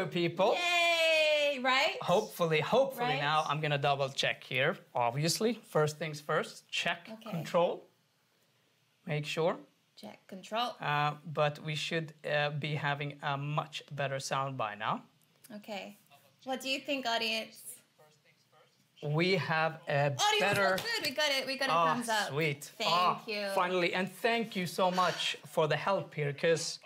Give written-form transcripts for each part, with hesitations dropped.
people. Yay, right? Hopefully Right? now I'm gonna double check here. Obviously, first things first, check control. Make sure. Check control. But we should be having a much better sound by now. Okay. What do you think, audience? We have a Audience, better... oh, good. We got a thumbs up. Sweet. Thank you. Finally, and thank you so much for the help here, because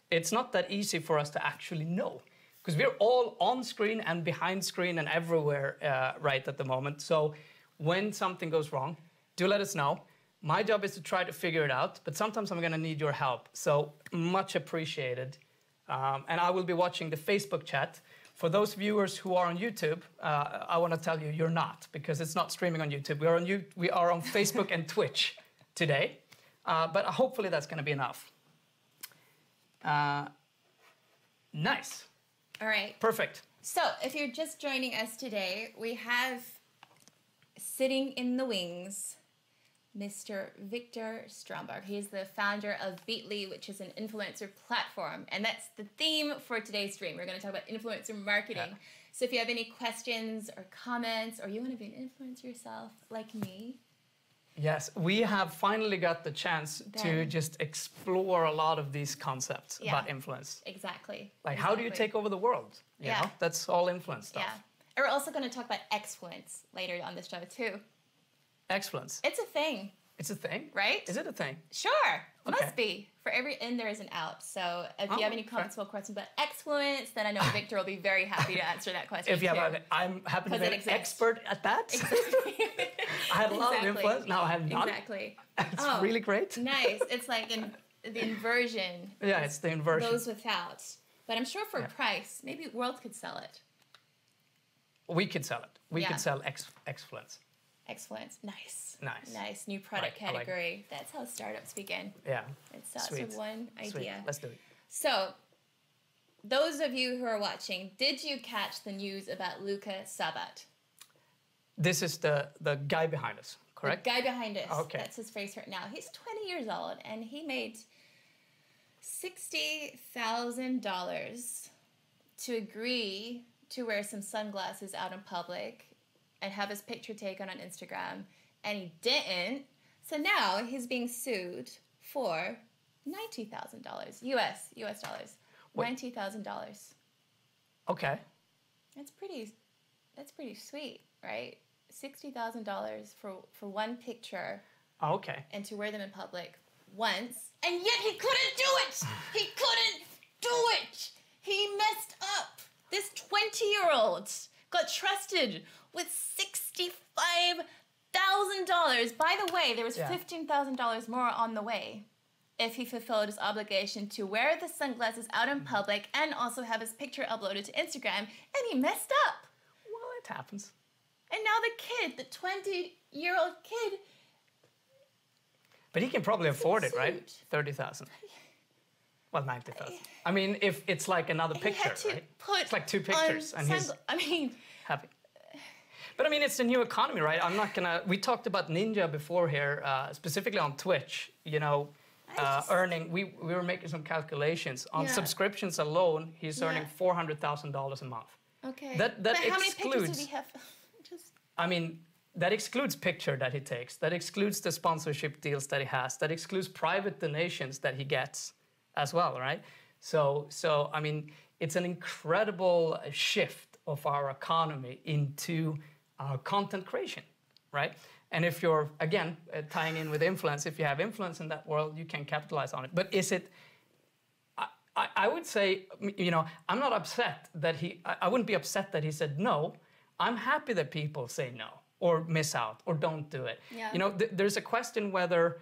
it's not that easy for us to actually know. Because we're all on screen and behind screen and everywhere right at the moment. So when something goes wrong, do let us know. My job is to try to figure it out, but sometimes I'm gonna need your help. So much appreciated. And I will be watching the Facebook chat. For those viewers who are on YouTube, I want to tell you, you're not, because it's not streaming on YouTube. We are on Facebook and Twitch today, but hopefully that's going to be enough. Nice. All right. Perfect. So, if you're just joining us today, we have sitting in the wings Mr. Viktor Strömberg. He's the founder of Beatly, which is an influencer platform. And that's the theme for today's stream. We're going to talk about influencer marketing. Yeah. So if you have any questions or comments, or you want to be an influencer yourself, like me. Yes, we have finally got the chance to just explore a lot of these concepts about influence. Exactly. Like, how do you take over the world? You know? That's all influence stuff. Yeah. And we're also going to talk about excellence later on this show, too. Excellence. It's a thing. It's a thing? Right? Is it a thing? Sure. Must be. For every in, there is an out. So if you have any comments or questions about excellence, then I know Viktor will be very happy to answer that question. If you have, I'm happy to be an expert at that. Exactly. I had a lot of influence. Now I have none. Exactly. It's really great. Nice. It's like the inversion. Yeah, it's the inversion. Those without. But I'm sure for a price, maybe World could sell it. We could sell it. We could sell excellence. Excellence. Nice. Nice. Nice. New product category. That's how startups begin. Yeah. It starts with one idea. Sweet. Let's do it. So, those of you who are watching, did you catch the news about Luka Sabat? This is the guy behind us, correct? The guy behind us. Okay. That's his face right now. He's 20 years old, and he made $60,000 to agree to wear some sunglasses out in public and have his picture taken on Instagram, and he didn't. So now he's being sued for $90,000 US dollars. $90,000. Okay. That's pretty sweet, right? $60,000 for one picture. Oh, okay. And to wear them in public once, and yet he couldn't do it. He couldn't do it. He messed up. This 20-year-old got trusted with $65,000. By the way, there was $15,000 more on the way if he fulfilled his obligation to wear the sunglasses out in public and also have his picture uploaded to Instagram, and he messed up. Well, it happens. And now the 20-year-old kid... But he can probably afford it, right? 30,000. Well, 90,000. I mean, if it's like another picture, right? It's like two pictures, and he's happy. But I mean, it's the new economy, right? I'm not gonna. We talked about Ninja before here, specifically on Twitch. You know, earning. We were making some calculations on subscriptions alone. He's earning $400,000 a month. Okay. That but excludes. How many pictures did he have? I mean, that excludes picture that he takes. That excludes the sponsorship deals that he has. That excludes private donations that he gets as well, right? So I mean, it's an incredible shift of our economy into content creation, right? And if you're, again, tying in with influence, if you have influence in that world, you can capitalize on it. But is it, I would say, you know, I'm not upset that I wouldn't be upset that he said no. I'm happy that people say no or miss out or don't do it. Yeah. You know, there's a question whether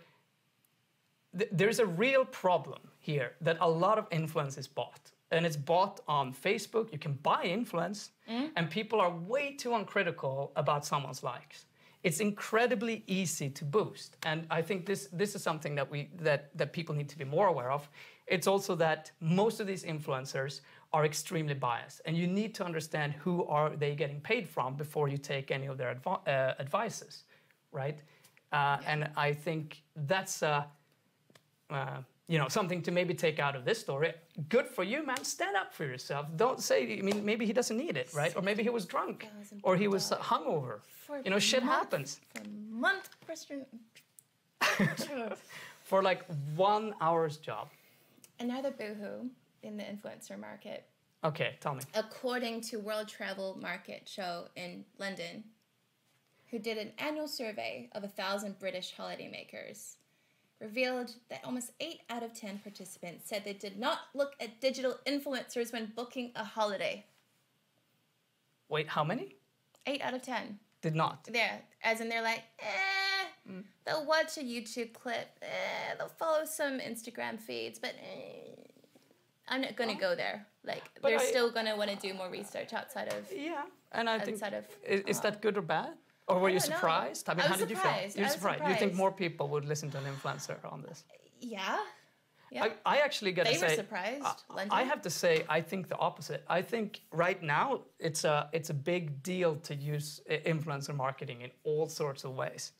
there's a real problem here that a lot of influence is bought. And it's bought on Facebook. You can buy influence, and people are way too uncritical about someone's likes. It's incredibly easy to boost, and I think this is something that people need to be more aware of. It's also that most of these influencers are extremely biased, and you need to understand who are they getting paid from before you take any of their advices, right? And I think that's you know, something to maybe take out of this story. Good for you, man. Stand up for yourself. Don't say, I mean, maybe he doesn't need it, right? Or maybe he was drunk, or he was hungover. You know, shit happens. For a month, Christian. For like 1 hour's job. Another boohoo in the influencer market. Okay, tell me. According to World Travel Market Show in London, who did an annual survey of 1,000 British holidaymakers, revealed that almost 8 out of 10 participants said they did not look at digital influencers when booking a holiday. Wait, how many? 8 out of 10. Did not. Yeah, as in they're like, they'll watch a YouTube clip, they'll follow some Instagram feeds, but I'm not going to go there. Like, they're still going to want to do more research outside of... Yeah, and I think... Of, is that good or bad? Or were you surprised? Know. I mean, how did you feel? You're surprised. You think more people would listen to an influencer on this? Yeah. Yeah. I actually got to say... They were surprised. I have to say, I think the opposite. I think right now, it's a big deal to use influencer marketing in all sorts of ways.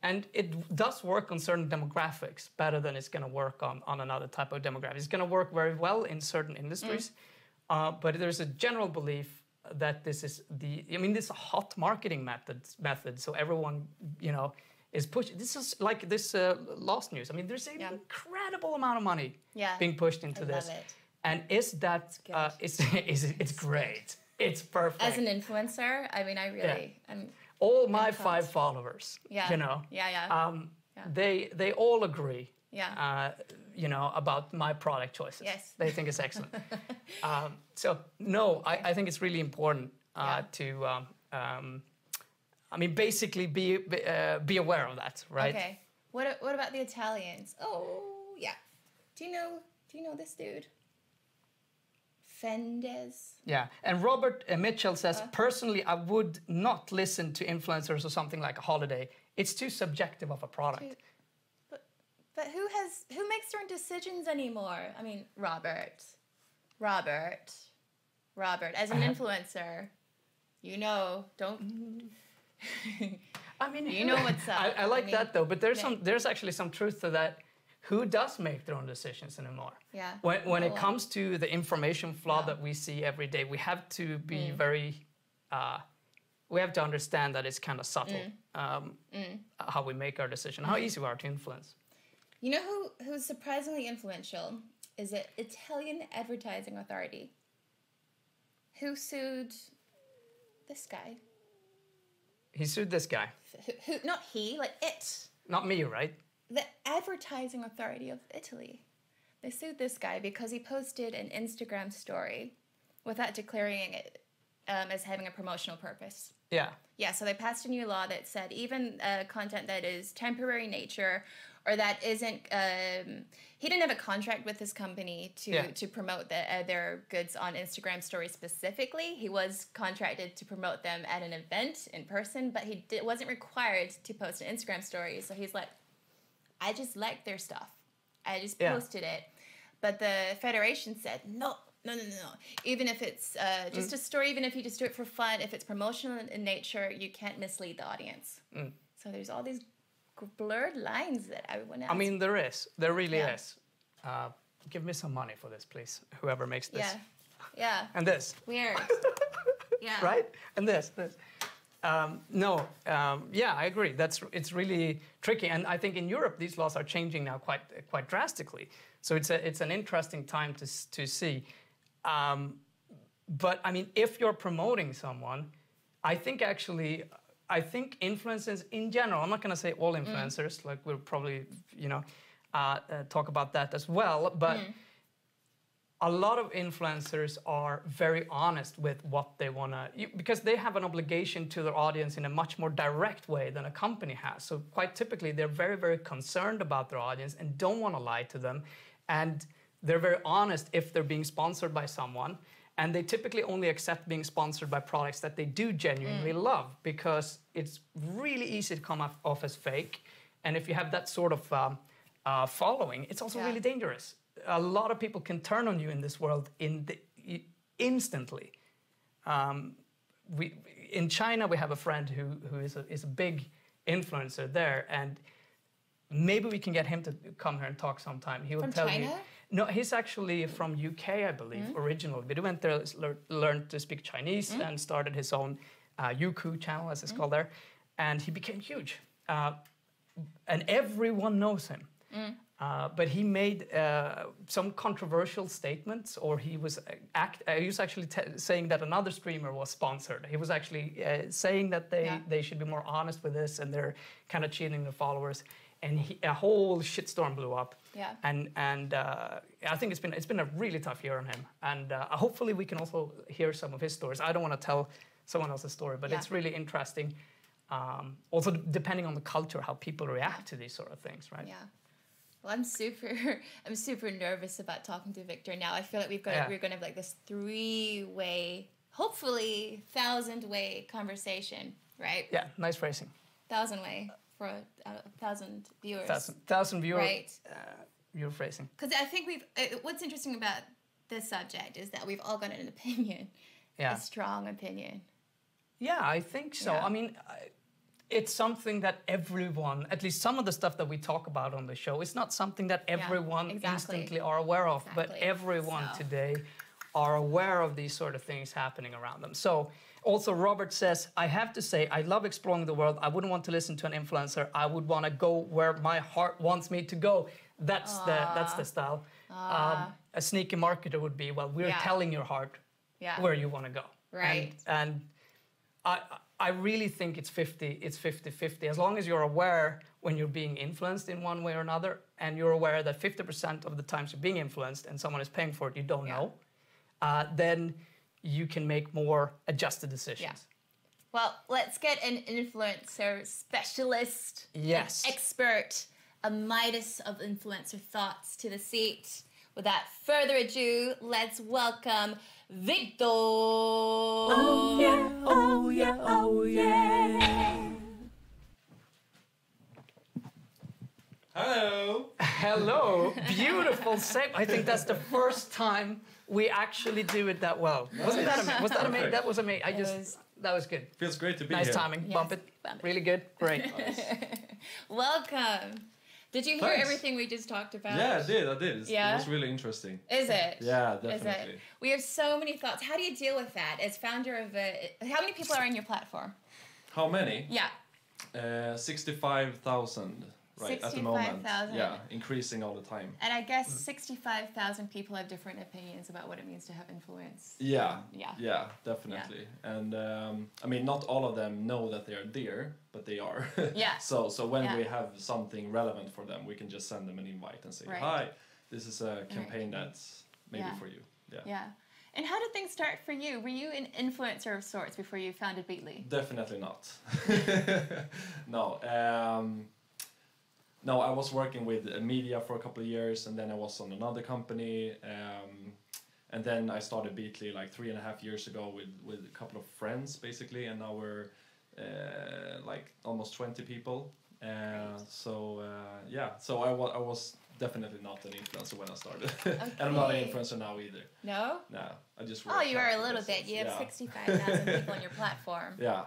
And it does work on certain demographics better than it's going to work on another type of demographic. It's going to work very well in certain industries, but there's a general belief that this is this is a hot marketing method. So everyone, you know, is pushing. This is like this Lost News. I mean, there's an incredible amount of money being pushed into this. Love it. And is that it's great. It's perfect. As an influencer, I mean, I really I'm all my 5 followers, you know, they all agree, you know, about my product choices. Yes. They think it's excellent. So, no, I think it's really important to, I mean, basically be aware of that, right? Okay. What about the Italians? Oh, yeah. Do you know this dude? Fendez. Yeah, and Robert Mitchell says, personally, I would not listen to influencers or something like a holiday. It's too subjective of a product. But who makes their own decisions anymore? I mean, Robert, as an influencer, you know, don't. I mean, you know what's up. I like that though, but there's actually some truth to that. Who does make their own decisions anymore? Yeah. When it comes to the information flow that we see every day, we have to be very, we have to understand that it's kind of subtle how we make our decision, how easy we are to influence. You know who's surprisingly influential is an Italian advertising authority who sued this guy. He sued this guy. Who not he, like it. Not me, right? The advertising authority of Italy. They sued this guy because he posted an Instagram story without declaring it as having a promotional purpose. Yeah. Yeah, so they passed a new law that said even content that is temporary nature or that isn't... he didn't have a contract with his company to promote their goods on Instagram stories specifically. He was contracted to promote them at an event in person, but he wasn't required to post an Instagram story. So he's like, I just liked their stuff. I just posted it. But the federation said, no. Even if it's just a story, even if you just do it for fun, if it's promotional in nature, you can't mislead the audience. So there's all these blurred lines that I want to ask. I mean, there is. There really is. Give me some money for this, please. Whoever makes this. Yeah. And this. Weird. Yeah. Right? And this. I agree. It's really tricky, and I think in Europe these laws are changing now quite drastically. So it's an interesting time to see. But I mean, if you're promoting someone, I think influencers in general. I'm not going to say all influencers. Like we'll probably talk about that as well, but. A lot of influencers are very honest with what they want to... Because they have an obligation to their audience in a much more direct way than a company has. So quite typically, they're very, very concerned about their audience and don't want to lie to them. And they're very honest if they're being sponsored by someone. And they typically only accept being sponsored by products that they do genuinely love, because it's really easy to come off as fake. And if you have that sort of following, it's also really dangerous. A lot of people can turn on you in this world instantly. In China, we have a friend who is a big influencer there, and Maybe we can get him to come here and talk sometime. He will tell China? you. No, he's actually from UK, I believe, originally. But he went there, learned to speak Chinese, and started his own Youku channel, as it's called there. And he became huge. And everyone knows him. But he made some controversial statements, or he was actually saying that another streamer was sponsored. He was actually saying that they should be more honest with this, and they're kind of cheating their followers. And a whole shitstorm blew up. Yeah. And I think it's been a really tough year on him. And hopefully we can also hear some of his stories. I don't want to tell someone else's story, but it's really interesting. Also, depending on the culture, how people react to these sort of things, right? Yeah. Well, I'm super nervous about talking to Viktor now. I feel like we're going to have like this 3-way, hopefully 1,000-way conversation, right? Yeah, nice phrasing. 1,000-way for 1,000 viewers. 1,000 viewers. Right. Viewer phrasing. Because I think what's interesting about this subject is that we've all got an opinion. Yeah. A strong opinion. Yeah, I think so. Yeah. I mean, it's something that everyone, at least some of the stuff that we talk about on the show, it's not something that everyone instantly are aware of, but everyone today are aware of these sort of things happening around them. So also Robert says, I have to say, I love exploring the world. I wouldn't want to listen to an influencer. I would want to go where my heart wants me to go. That's the style. A sneaky marketer would be, well, we're telling your heart where you want to go. Right. And I really think it's 50-50. As long as you're aware when you're being influenced in one way or another, and you're aware that 50% of the times you're being influenced and someone is paying for it, you don't know, then you can make more adjusted decisions. Yeah. Well, let's get an influencer specialist, an expert, a Midas of influencer thoughts to the seat. Without further ado, let's welcome Viktor. Oh yeah, oh yeah, oh yeah. Hello. Hello. Beautiful seg. I think that's the first time we actually do it that well. Wasn't that amazing? Was that amazing? That was amazing. That was good. Feels great to be nice here. Nice timing. Yes. Bump it. Really good. Great. Welcome. Did you hear everything we just talked about? Yeah, I did. Yeah? It was really interesting. Is it? Yeah, definitely. Is it? We have so many thoughts. How do you deal with that as founder of how many people are on your platform? How many? Yeah. 65,000 at the moment. 65,000. Yeah, increasing all the time. And I guess 65,000 people have different opinions about what it means to have influence. Yeah, Yeah. definitely. Yeah. And I mean, not all of them know that they are there, but they are. Yeah. So when we have something relevant for them, we can just send them an invite and say, hi, this is a campaign that's maybe for you. Yeah. Yeah. And how did things start for you? Were you an influencer of sorts before you founded Beatly? Definitely not. No. No, I was working with media for a couple of years, and then I was on another company, and then I started Beatly like 3.5 years ago with a couple of friends, basically, and now we're like almost 20 people. So I was definitely not an influencer when I started, and I'm not an influencer now either. No? No, I just work you are a little bit. You have 65,000 people on your platform. Yeah.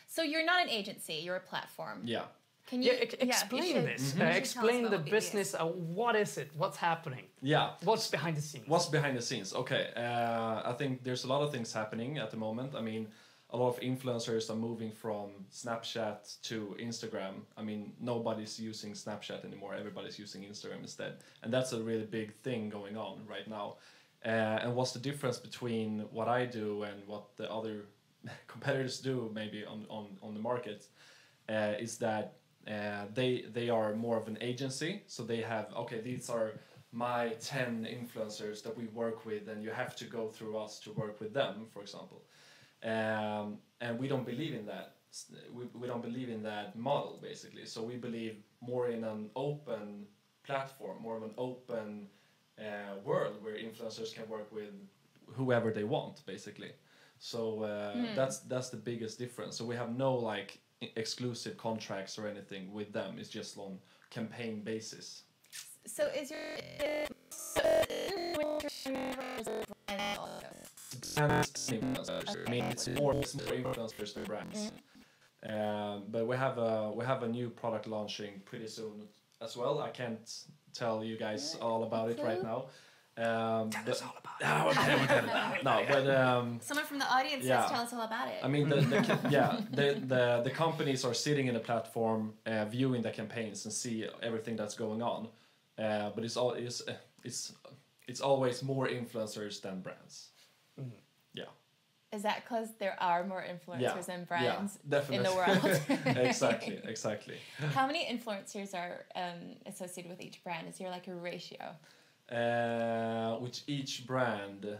So you're not an agency, you're a platform. Yeah. Can you explain this? Explain the business. What is it? What's happening? Yeah. What's behind the scenes? What's behind the scenes? Okay. I think there's a lot of things happening at the moment. I mean, a lot of influencers are moving from Snapchat to Instagram. I mean, nobody's using Snapchat anymore. Everybody's using Instagram instead. And that's a really big thing going on right now. And what's the difference between what I do and what the other competitors do maybe on the market is that they are more of an agency. So they have, okay, these are my 10 influencers that we work with, and you have to go through us to work with them, for example. And we don't believe in that. We don't believe in that model, basically. So we believe more in an open platform, more of an open world where influencers can work with whoever they want, basically. So that's the biggest difference. So we have no like exclusive contracts or anything with them. It's just on campaign basis. So is your I mean, it's more influencers than brands. But we have a new product launching pretty soon as well. I can't tell you guys all about it right now. Tell us all about it. No, but Someone from the audience yeah. says tell us all about it. I mean, the companies are sitting in a platform, viewing the campaigns and see everything that's going on. But it's always more influencers than brands. Mm-hmm. Yeah. Is that because there are more influencers and brands definitely. in the world? Exactly. How many influencers are associated with each brand? Is there like a ratio? With each brand,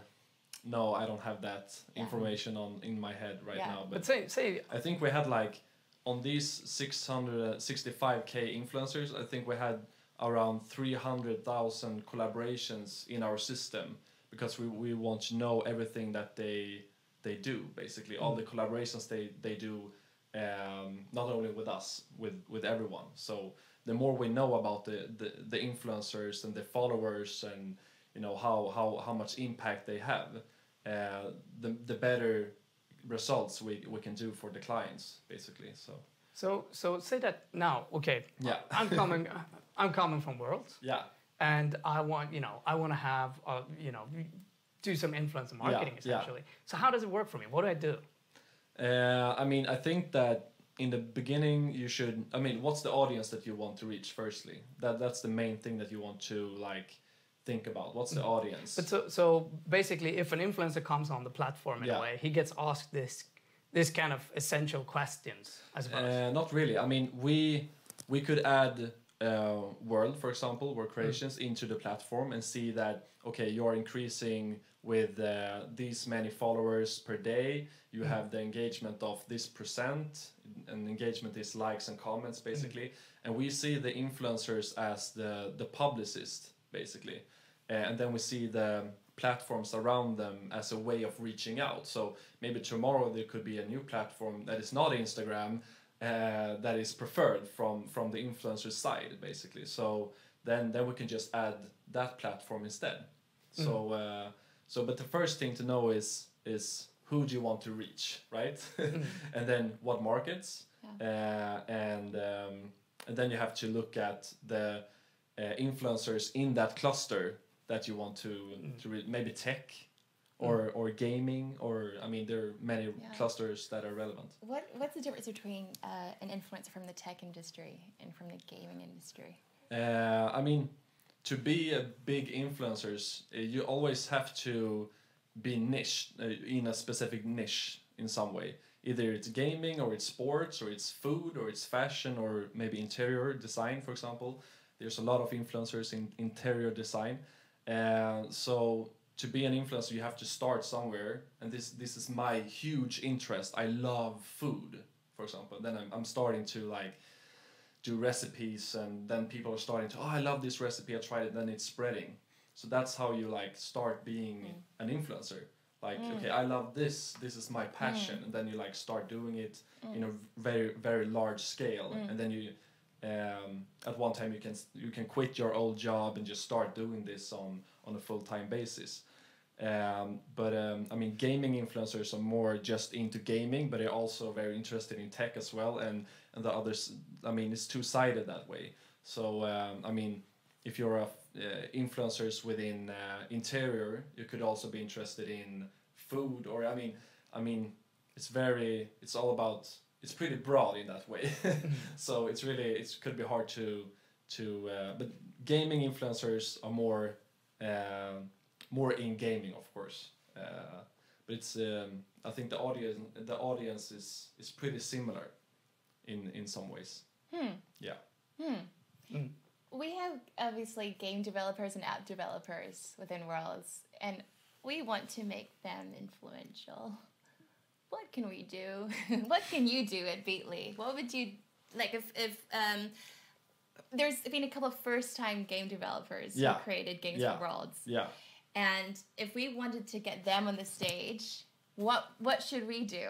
no, I don't have that information in my head right now. But say I think we had like on these 665k influencers, I think we had around 300,000 collaborations in our system because we want to know everything that they do, basically all the collaborations they do, not only with us, with everyone. So the more we know about the influencers and the followers and how much impact they have, the better results we can do for the clients, basically. So say that now. Okay. Yeah. I'm coming from Worlds. Yeah. And I want to have do some influencer marketing essentially. So how does it work for me? What do I do? I mean, I think that in the beginning you should. I mean, what's the audience that you want to reach? Firstly, that's the main thing that you want to think about. What's the audience? But so basically, if an influencer comes on the platform in a way, he gets asked this kind of essential questions, I suppose. Not really. I mean, we could add World, for example, World Creations into the platform and see that okay, you're increasing with these many followers per day. You have the engagement of this %, and engagement is likes and comments basically. And we see the influencers as the publicist basically, and then we see the platforms around them as a way of reaching out. So maybe tomorrow there could be a new platform that is not Instagram, that is preferred from the influencer side, basically. So then we can just add that platform instead. But the first thing to know is who do you want to reach, right? And then what markets, and then you have to look at the influencers in that cluster that you want to reach. Maybe tech. Or gaming, or I mean, there are many clusters that are relevant. What's the difference between an influencer from the tech industry and from the gaming industry? I mean, to be a big influencers, you always have to be niche in a specific niche in some way. Either it's gaming, or it's sports, or it's food, or it's fashion, or maybe interior design, for example. There's a lot of influencers in interior design, so. To be an influencer, you have to start somewhere, and this is my huge interest. I love food, for example. Then I'm starting to do recipes, and then people are starting to, I love this recipe, I tried it, then it's spreading. So that's how you start being an influencer. Okay, I love this is my passion, and then you start doing it in a very, very large scale, and then you at one time you can quit your old job and just start doing this on a full-time basis. I mean, gaming influencers are more just into gaming, but they're also very interested in tech as well, and the others, I mean, it's two-sided that way. So I mean, if you're influencers within interior, you could also be interested in food, or I mean it's all about, it's pretty broad in that way. So it could be hard to but gaming influencers are more in gaming, of course. But it's I think the audience is pretty similar in some ways. Yeah. We have obviously game developers and app developers within Worlds, and we want to make them influential. What can we do? What can you do at Beatly? What would you like if there's been a couple of first-time game developers who created games for Worlds. Yeah. And if we wanted to get them on the stage, what should we do?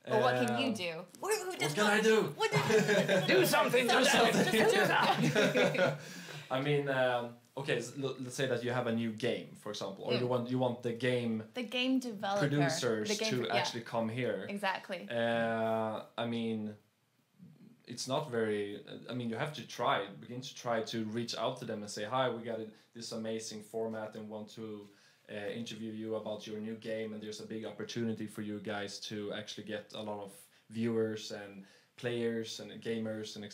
Or what can you do? What can I do? Do something. Do something. I mean, okay, let's say that you have a new game, for example, or you want the game developer producers to actually come here. Exactly. I mean, it's not very. I mean, you have to begin to try to reach out to them and say, "Hi, we got this amazing format and want to interview you about your new game, and there's a big opportunity for you guys to actually get a lot of viewers and players and gamers, and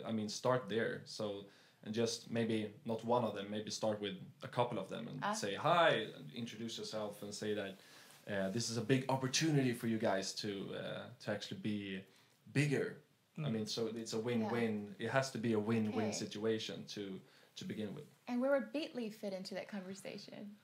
I mean, start there." So, and just maybe not one of them, maybe start with a couple of them and say hi, introduce yourself, and say that this is a big opportunity for you guys to actually be bigger. I mean, so it's a win-win. It has to be a win-win situation to begin with. And where would Beatly fit into that conversation?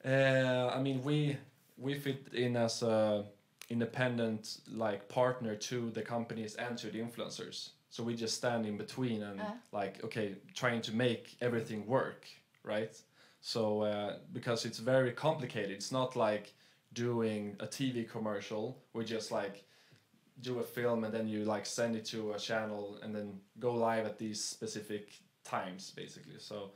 I mean, we fit in as a independent like partner to the companies and to the influencers. So we just stand in between and like, okay, trying to make everything work, right? So because it's very complicated. It's not like doing a TV commercial. We just like do a film and then you like send it to a channel and then go live at these specific times, basically. So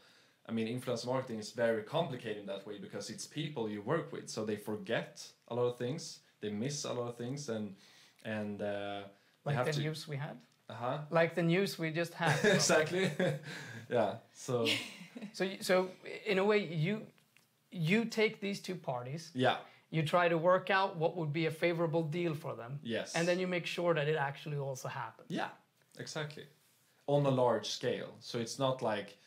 I mean, influencer marketing is very complicated in that way because it's people you work with, so they forget a lot of things, they miss a lot of things, and like the news we had. Uh-huh. Like the news we just had. Exactly. Yeah. So. So in a way, you take these two parties. Yeah. You try to work out what would be a favorable deal for them. Yes. And then you make sure that it actually also happens. Yeah. Exactly. On a large scale, so it's not like.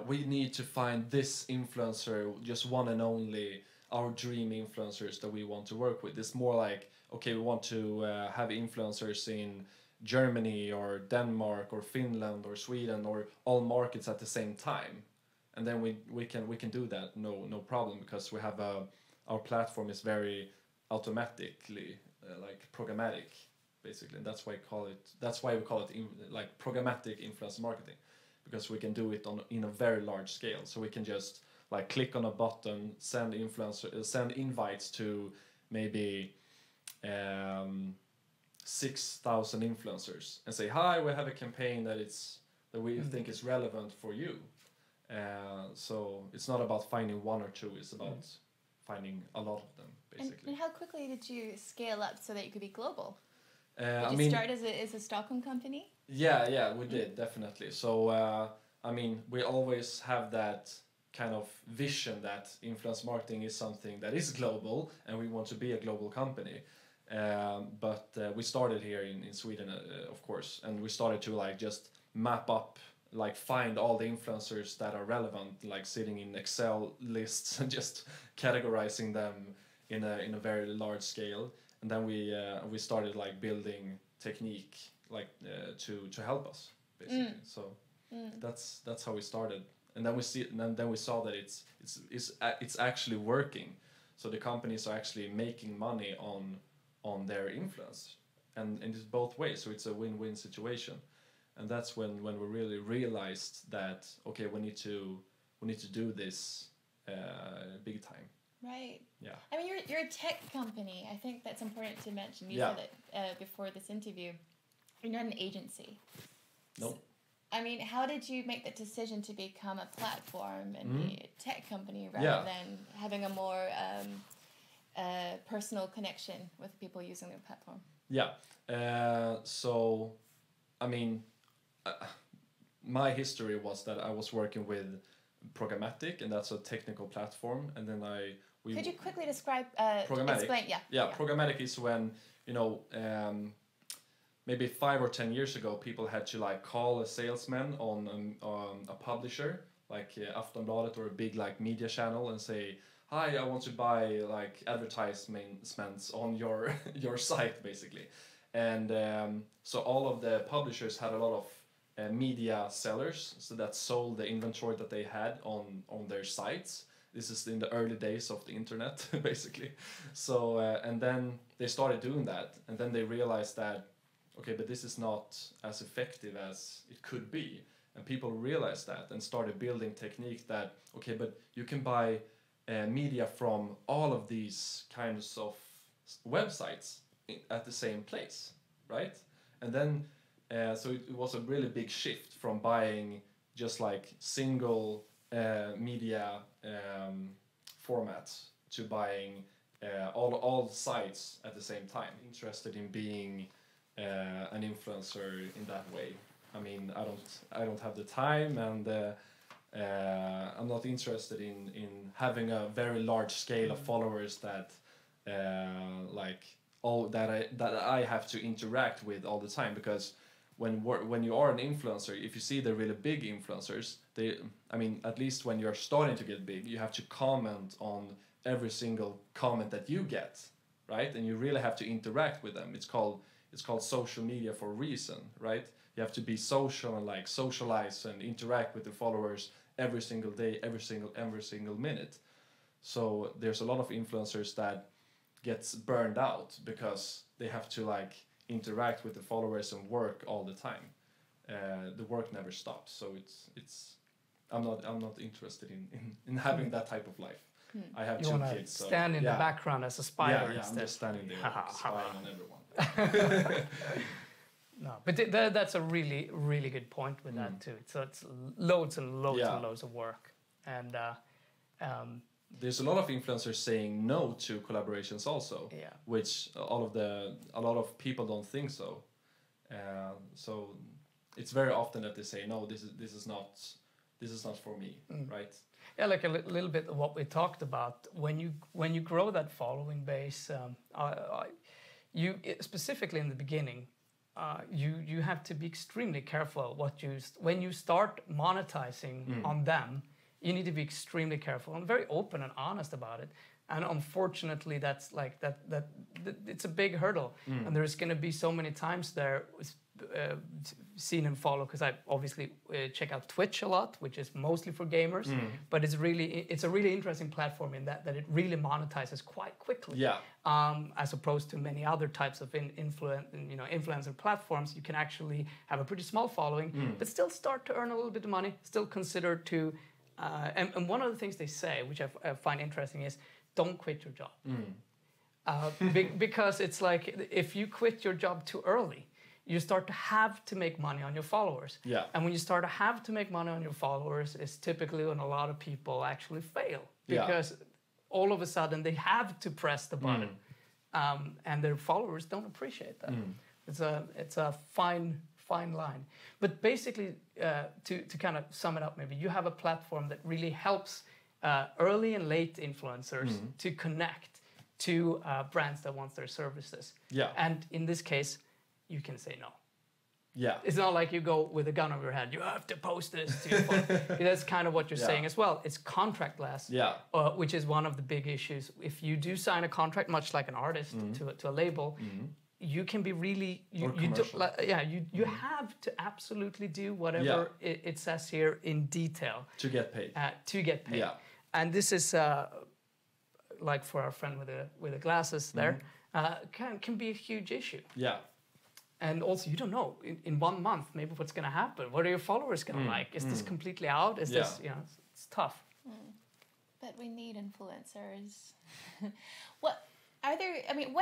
We need to find this influencer, just one and only, our dream influencers that we want to work with. It's more like, okay, we want to have influencers in Germany or Denmark or Finland or Sweden or all markets at the same time, and then we can do that, no problem, because we have our platform is very automatically like programmatic, basically. And that's why we call it like programmatic influencer marketing. Because we can do it in a very large scale, so we can just like click on a button, send invites to maybe 6,000 influencers, and say, "Hi, we have a campaign that we think is relevant for you." So it's not about finding one or two; it's about finding a lot of them, basically. And how quickly did you scale up so that you could be global? Did you start as a Stockholm company? Yeah, we did, definitely. So, I mean, we always have that kind of vision that influence marketing is something that is global, and we want to be a global company. But we started here in Sweden, of course, and we started to like just map up, like find all the influencers that are relevant, like sitting in Excel lists and just categorizing them in a very large scale. And then we started like building technique like to help us, basically. So that's how we started, and then we saw that it's actually working. So the companies are actually making money on their influence, and it's both ways. So it's a win-win situation, and that's when we really realized that, okay, we need to do this big time. Right. Yeah. I mean, you're a tech company. I think that's important to mention. You said it before this interview. You're not an agency. No. Nope. I mean, how did you make that decision to become a platform and be a tech company rather than having a more personal connection with people using the platform? Yeah. So, I mean, my history was that I was working with programmatic, and that's a technical platform, and then Could you quickly describe programmatic? Explain, yeah. Programmatic is when, maybe 5 or 10 years ago, people had to like call a salesman on a publisher, like Aftonbladet or a big like media channel, and say, "Hi, I want to buy like advertisements on your site," basically. And so all of the publishers had a lot of media sellers, so that sold the inventory that they had on their sites. This is in the early days of the internet, basically. So and then they started doing that, and then they realized that, okay, but this is not as effective as it could be, and people realized that and started building technique that, okay, but you can buy media from all of these kinds of websites at the same place, right? And then so it was a really big shift from buying just like single media formats to buying all sites at the same time. Interested in being an influencer in that way. I mean, I don't have the time, and I'm not interested in having a very large scale of followers that that I have to interact with all the time, because when you are an influencer, if you see the really big influencers, at least when you're starting to get big, you have to comment on every single comment that you get, right? And you really have to interact with them. It's called social media for a reason, right? You have to be social and like socialize and interact with the followers every single day, every single minute. So there's a lot of influencers that gets burned out because they have to like interact with the followers and work all the time. The work never stops. So I'm not interested in having that type of life. I have You 2 want kids. to stand in the background as a spider I'm instead. just standing there spying on everyone. No, but that's a really, really good point with that too. So it's loads and loads and loads of work. And there's a lot of influencers saying no to collaborations also, which a lot of people don't think so. So it's very often that they say no. This is not for me, right? Yeah, like a little bit of what we talked about. When you grow that following base, you specifically in the beginning, you have to be extremely careful when you start monetizing on them. You need to be extremely careful and very open and honest about it. And unfortunately, that's like that it's a big hurdle. And there's going to be so many times there seen and follow, because I obviously check out Twitch a lot, which is mostly for gamers. But it's a really interesting platform in that it really monetizes quite quickly. Yeah. As opposed to many other types of influencer platforms, you can actually have a pretty small following, but still start to earn a little bit of money. Still consider to, and one of the things they say, which I find interesting, is don't quit your job. Because it's like if you quit your job too early, you start to have to make money on your followers. Yeah. And when you start to have to make money on your followers, it's typically when a lot of people actually fail. Because all of a sudden they have to press the button. And their followers don't appreciate that. It's a fine line. But basically, to kind of sum it up, maybe you have a platform that really helps early and late influencers to connect to brands that want their services. Yeah. And in this case, you can say no. Yeah. It's not like you go with a gun over your head. You have to post this to your phone. That's kind of what you're saying as well. It's contractless, which is one of the big issues. If you do sign a contract, much like an artist to a label, you can be really you have to absolutely do whatever it says here in detail to get paid. Yeah. And this is like for our friend with the glasses there, can be a huge issue. Yeah. And also, you don't know in 1 month maybe what's going to happen. What are your followers going to like? Is this completely out? Is this it's tough. But we need influencers. What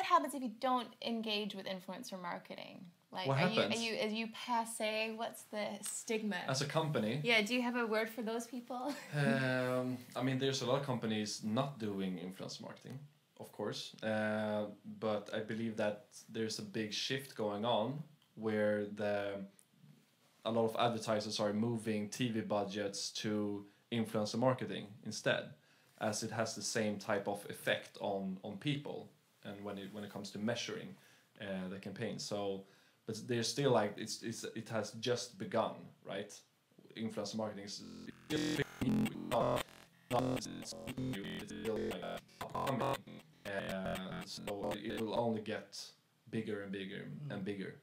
happens if you don't engage with influencer marketing? Like, what happens? Are you passe? What's the stigma? As a company? Yeah, do you have a word for those people? There's a lot of companies not doing influencer marketing, of course. But I believe that there's a big shift going on where a lot of advertisers are moving TV budgets to influencer marketing instead, as it has the same type of effect on people and when it comes to measuring the campaign. So, but there's still like it has just begun, right? Influencer marketing is so it will only get bigger and bigger and bigger.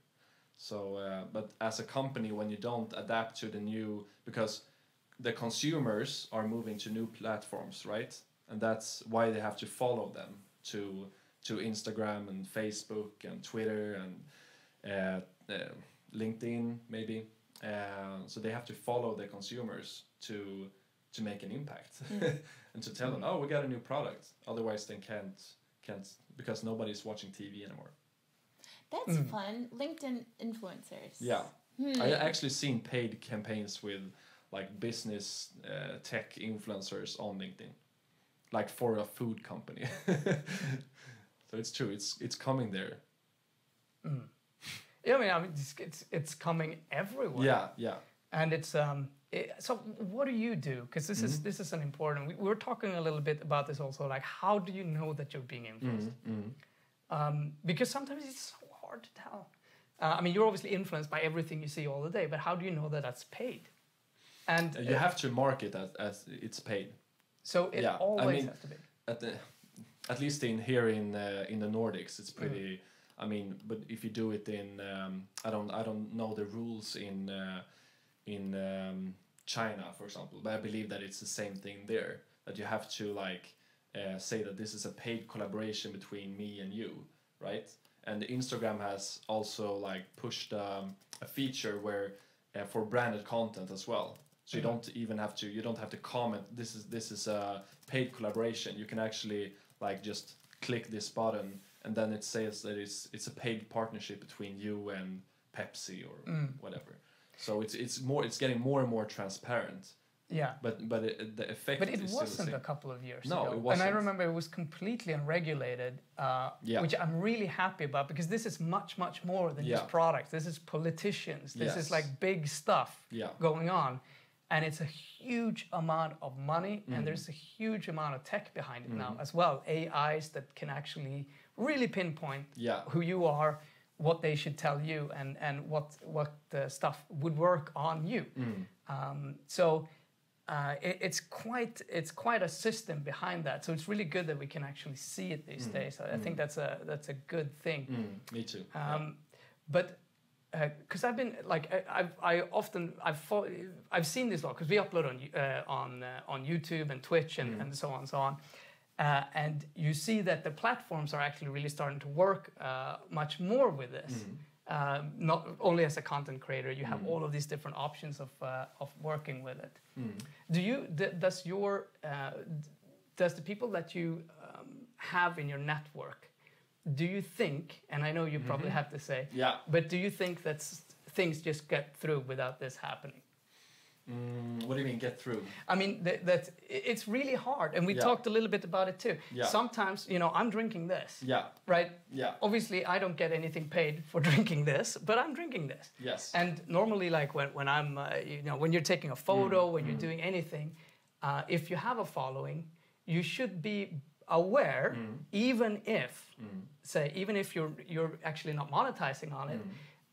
So, but as a company, when you don't adapt to the new, because the consumers are moving to new platforms, right? And that's why they have to follow them to Instagram and Facebook and Twitter and LinkedIn maybe. So they have to follow the consumers to make an impact and to tell them, oh, we got a new product. Otherwise, they can't because nobody's watching TV anymore. That's fun. LinkedIn influencers. Yeah, I actually seen paid campaigns with like business tech influencers on LinkedIn, like for a food company. So it's true. It's coming there. Yeah, I mean, it's coming everywhere. Yeah, yeah. And it's so what do you do? Because this is an important. We were talking a little bit about this also. Like, how do you know that you're being influenced? Because sometimes it's so hard to tell. I mean, you're obviously influenced by everything you see all the day, but how do you know that that's paid? And You have to mark it as it's paid. So it always has to be. At least here in the Nordics, it's pretty. I mean, but if you do it in, I don't know the rules in China, for example, but I believe that it's the same thing there. That you have to like say that this is a paid collaboration between me and you, right? And Instagram has also like pushed a feature where for branded content as well. So you don't even have to. You don't have to comment. This is a paid collaboration. You can actually like just click this button, and then it says that it's a paid partnership between you and Pepsi or whatever. So it's getting more and more transparent. Yeah. But the effect. But it is wasn't still the same. a couple of years No, ago. it wasn't. And I remember it was completely unregulated, which I'm really happy about because this is much more than just products. This is politicians. This is like big stuff going on. And it's a huge amount of money, and there's a huge amount of tech behind it now as well. AIs that can actually really pinpoint who you are, what they should tell you, and what stuff would work on you. It's quite a system behind that. So it's really good that we can actually see it these days. I think that's a good thing. Me too. But because I've been like I've seen this a lot because we upload on YouTube and Twitch and so on. And you see that the platforms are actually really starting to work much more with this. Not only as a content creator, you have all of these different options of working with it. Does the people that you have in your network, do you think, and I know you probably have to say, but do you think that things just get through without this happening? What do you mean get through? I mean that it's really hard, and we talked a little bit about it too. Sometimes, I'm drinking this. Right. Obviously, I don't get anything paid for drinking this, but I'm drinking this. Yes. And normally, like when I'm, when you're taking a photo, when you're doing anything, if you have a following, you should be aware, even if you're actually not monetizing on it.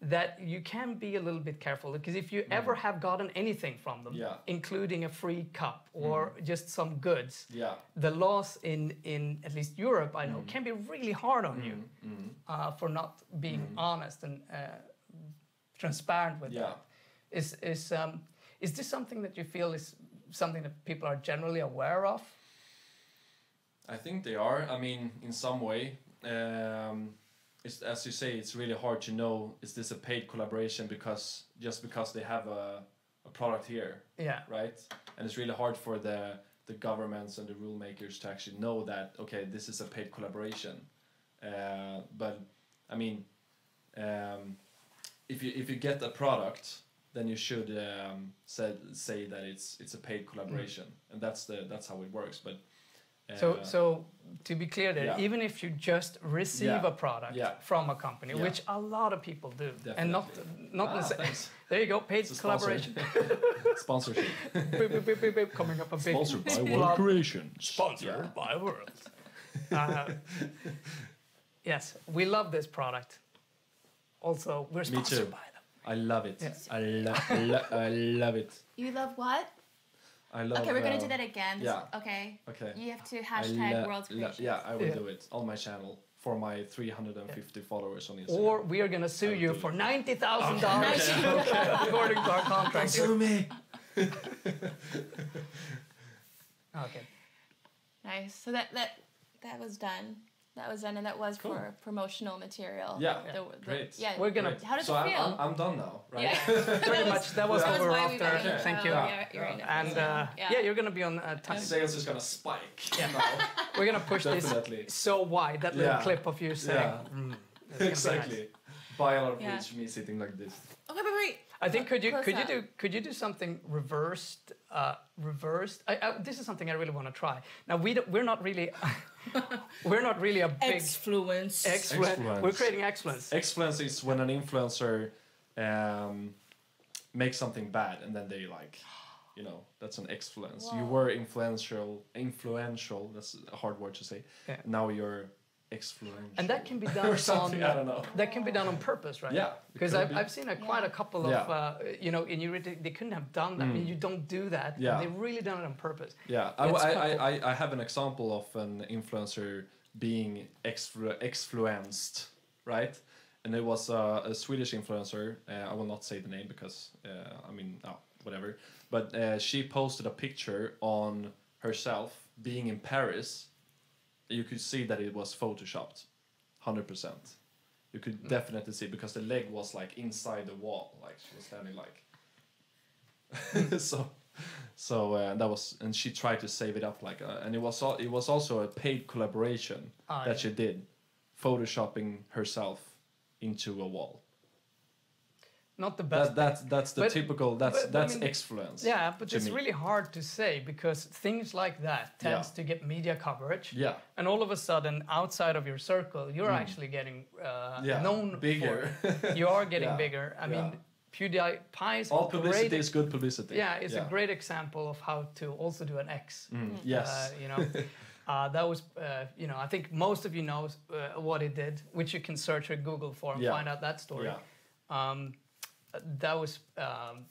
That you can be a little bit careful, because if you ever have gotten anything from them, including a free cup or just some goods, the laws in at least Europe, I know, can be really hard on you for not being honest and transparent with that. Is this something that you feel is something that people are generally aware of? I think they are. I mean, in some way. As you say, it's really hard to know, is this a paid collaboration because they have a product here, right? And it's really hard for the governments and the rule makers to actually know that, okay, this is a paid collaboration. But I mean, if you get a product, then you should say that it's a paid collaboration, and that's how it works. But so to be clear there, even if you just receive a product from a company, which a lot of people do, and not there you go, paid collaboration, sponsorship, coming up a big sponsored by World Creations, sponsored by World. Yes, we love this product. Also, we're sponsored by them. I love it. Yes. I love it. You love what? I love. Okay, we're gonna do that again. Yeah. Okay. Okay. You have to hashtag World Creations. Yeah, I will do it on my channel for my 350 followers on Instagram. Or we are gonna sue you for $90,000 according to our contract. Sue me. Okay. Nice. So that was done. That was done, and that was for promotional material. Yeah, great. Yeah, we're gonna. How does so it feel? I'm done now, right? Yeah. Pretty much. That was what we were why we after. met you. Thank you. You're in it. And you're gonna be on time. Sales is gonna spike. Now. We're gonna push this so wide. That little clip of you saying. Exactly. Buy a lot of reach me sitting like this. Okay, but wait. I think Close could you do something reversed? This is something I really want to try. Now we're not really we're not really a big Exfluence. Exfluence. We're creating excellence. Excellence is when an influencer makes something bad and then they like, you know, that's an excellence. You were influential. That's a hard word to say. Yeah. Now you're exfluential. And that can be done or something, on, I don't know. That can be done on purpose, right? Yeah, Because it could I've seen quite a couple of, you know, in they couldn't have done that. I mean, you don't do that. Yeah. They really done it on purpose. Yeah, I have an example of an influencer being exfluenced, right? And it was a Swedish influencer. I will not say the name because, I mean, whatever. But she posted a picture on herself being in Paris. You could see that it was photoshopped, 100%. You could definitely see because the leg was like inside the wall, like she was standing like. So that was, and she tried to save it up like, and it was also a paid collaboration that she did, photoshopping herself into a wall. Not the best. That's the typical. That's I mean, exfluence. Yeah, but it's really hard to say because things like that tends to get media coverage. Yeah. And all of a sudden, outside of your circle, you're actually getting known bigger. for. You are getting bigger. I mean, PewDiePie's all publicity is good publicity. Yeah, it's a great example of how to also do an X. Yes. You know. That was, you know, I think most of you know what he did, which you can search at Google for and find out that story. Yeah. That was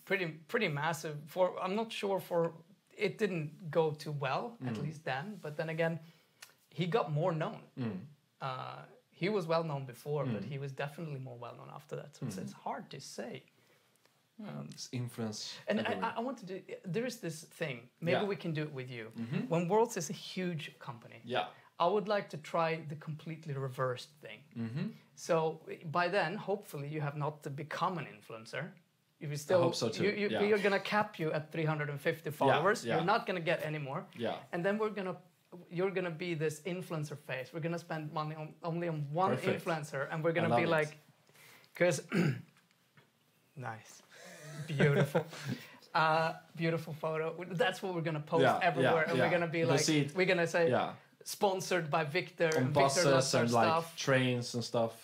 pretty massive. I'm not sure it didn't go too well, at least then. But then again, he got more known. He was well known before, but he was definitely more well known after that. So it's hard to say. It's influence. And I want to do. There is this thing. Maybe we can do it with you. When WRLDS is a huge company. Yeah. I would like to try the completely reversed thing. So by then, hopefully, you have not become an influencer. You still, I hope so too. You're gonna cap you at 350 followers. Yeah. You're not gonna get any more. Yeah. And then you're gonna be this influencer phase. We're gonna spend money only on one influencer, and we're gonna be like, because nice, beautiful. Beautiful photo. That's what we're gonna post everywhere, and we're gonna be like, we're gonna say. Sponsored by Viktor on and buses Viktor loves and like stuff. Trains and stuff.